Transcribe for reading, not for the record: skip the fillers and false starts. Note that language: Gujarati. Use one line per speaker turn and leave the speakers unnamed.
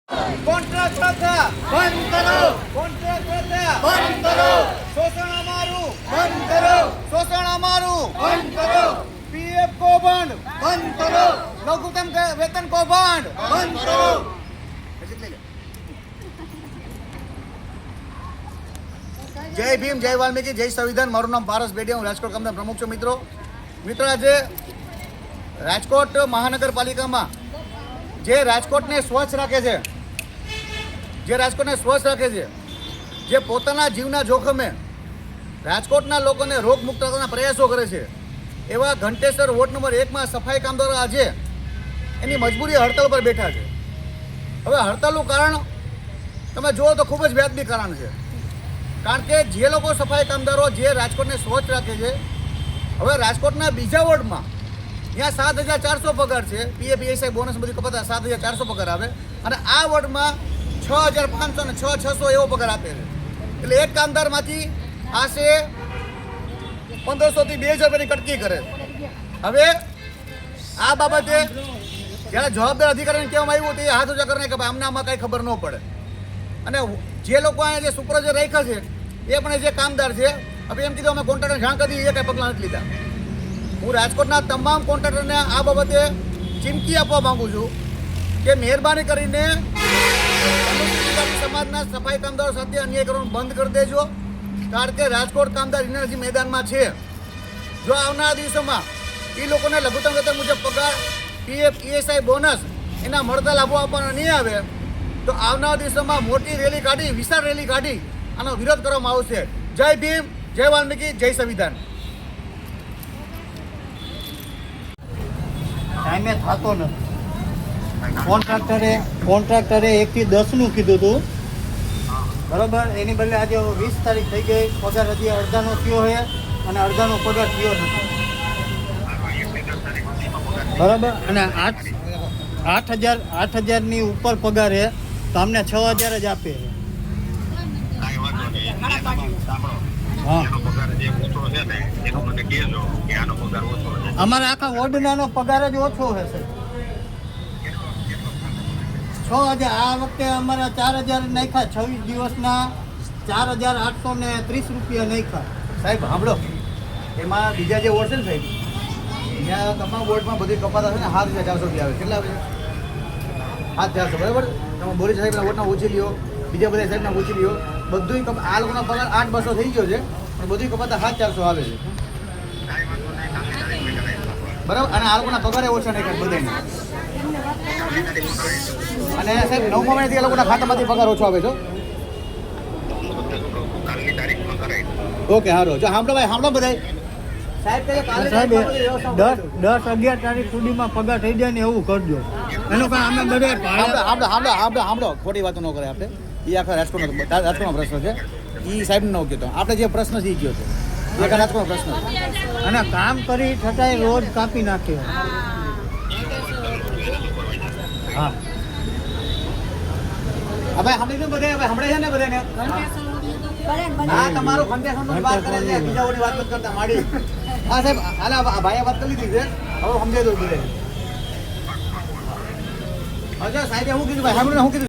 કોન્ટ્રાક્ટ પ્રથા
બંધ કરો,
કોન્ટ્રાક્ટ પ્રથા
બંધ કરો,
શોષણ અમારું
બંધ કરો,
શોષણ અમારું
બંધ કરો,
પીએફ કૌભાંડ
બંધ કરો,
લઘુત્તમ વેતન કૌભાંડ
બંધ કરો.
જય ભીમ, જય વાલ્મીકી, જય સંવિધાન. મારું નામ પારસ બેડિયા, હું રાજકોટ ગામના પ્રમુખ છું. મિત્રો આજે રાજકોટ મહાનગરપાલિકામાં જે રાજકોટને સ્વચ્છ રાખે છે, જે પોતાના જીવના જોખમે રાજકોટના લોકોને રોગમુક્ત કરવાના પ્રયાસો કરે છે, એવા ઘંટેસર વોર્ડ નંબર 1માં સફાઈ કામદારો આજે એની મજબૂરી હડતાલ પર બેઠા છે. હવે હડતાલનું કારણ તમે જુઓ તો ખૂબ જ વ્યાજબી કારણ છે, કારણ કે જે લોકો સફાઈ કામદારો જે રાજકોટને સ્વચ્છ રાખે છે, હવે રાજકોટના બીજા વોર્ડમાં ત્યાં 7,400 પગાર છે, પીએફ પીએસઆઈ બોનસ બધી કપાતા 7,400 પગાર આવે, અને આ વોર્ડમાં 6,500 અને 6,600 એવો પગાર આપે છે. એટલે એક કામદારમાંથી આશરે 1,500 થી 2,000 રૂપિયાની કટકી કરે. હવે આ બાબતે જ્યારે જવાબદાર અધિકારીને કહેવામાં આવ્યું તો એ હાથ ઊંચા કરીને કે ભાઈ અમને આમાં કાંઈ ખબર ન પડે. અને જે લોકો અહીંયા જે સુપરવાઇઝર રાખ્યા છે એ પણ જે કામદાર છે, હવે એમ કીધું અમે કોન્ટ્રાક્ટરને જાણ કરી દીધી, એ કાંઈ પગલાં નથી લીધા. હું રાજકોટના તમામ કોન્ટ્રાક્ટરને આ બાબતે ચીમકી આપવા માગું છું કે મહેરબાની કરીને સમાજના સફાઈ કામદારો સાથે અન્યાય કરવાનું બંધ કરી દેજો, કારણ કે રાજકોટ કામદાર એનર્જી મેદાનમાં છે. જો આવનારા દિવસોમાં એ લોકોને લઘુત્તમ વેતન મુજબ પગાર, પીએફ ઈએસઆઈ બોનસ એના મળતા લાભો આપવાના નહીં આવે તો આવનારા દિવસોમાં મોટી રેલી કાઢી, વિશાળ રેલી કાઢી આનો વિરોધ કરવામાં આવશે. જય ભીમ, જય વાલ્મીકી, જય સંવિધાન.
ટાઈમે થતો નથી. કોન્ટ્રાક્ટરે 1 થી 10નું કીધું હતું, બરોબર. એની બદલે આજે 20 તારીખ થઈ ગઈ, પગાર હજી અડધાનો થયો છે અને અડધાનો પગાર થયો નથી, બરોબર. અને 8,000ની ઉપર પગાર છે તો અમને 6,000 જ આપે છે. અમારે આખા વોર્ડનાનો પગાર જ ઓછો હશે. 6,000 આ વખતે અમારા 4,000 નાખ્યા, 26 દિવસના 4,830 રૂપિયા નાખ્યા.
સાહેબ સાંભળો, એમાં બીજા જે વોર્ડ છે ને સાહેબ, ત્યાં તમામ વોર્ડમાં બધી કપાતા છે ને 7,400 આવે. કેટલા આવે? 7,400, બરાબર. તમે બોરી સાહેબના વોર્ડના ઓછી લ્યો, બીજા બધા સાહેબના ઓછી લ્યો, બધું આ લોકોના પગાર 8,200 થઈ ગયો છે, પણ બધું કપાતા 7,400 આવે છે, બરાબર. અને આ લોકોના પગારે ઓછા નહીં કરે બધાને. અને સાહેબ 9મા મહિનાથી આ લોકોના ખાતામાંથી પગાર ઓછો આવે છે. ઓકે, સારું. જો સાંભળો ભાઈ, સાંભળો બધા સાહેબ,
10-11 તારીખ સુધીમાં પગાર થઈ જાય ને એવું કરજો. એનો કાંઈ અમે બધા
સાંભળો, ખોટી વાતો ન કરે આપણે. એ આખા રાજકોટનો પ્રશ્ન છે, એ સાહેબને ન કહેતો. આપણે જે પ્રશ્ન છે એ કયો છે, એ આખા રાજકોટનો પ્રશ્ન છે.
અને કામ કરી છતાંય રોજ કાપી નાખે. હા
હવે સાંભળી ને બધા, હવે સાંભળે છે ને બધાને. હા, તમારું ફંડેશન વાત કરે છે, બીજા ઓની વાત નથી કરતા માડી. હા સાહેબ, હાલા ભાઈએ વાત કરી લીધી છે, હવે સમજાઈ દઉં બધે. અચ્છા સાહેબે શું કીધું ભાઈ? સાંભળ્યું શું કીધું?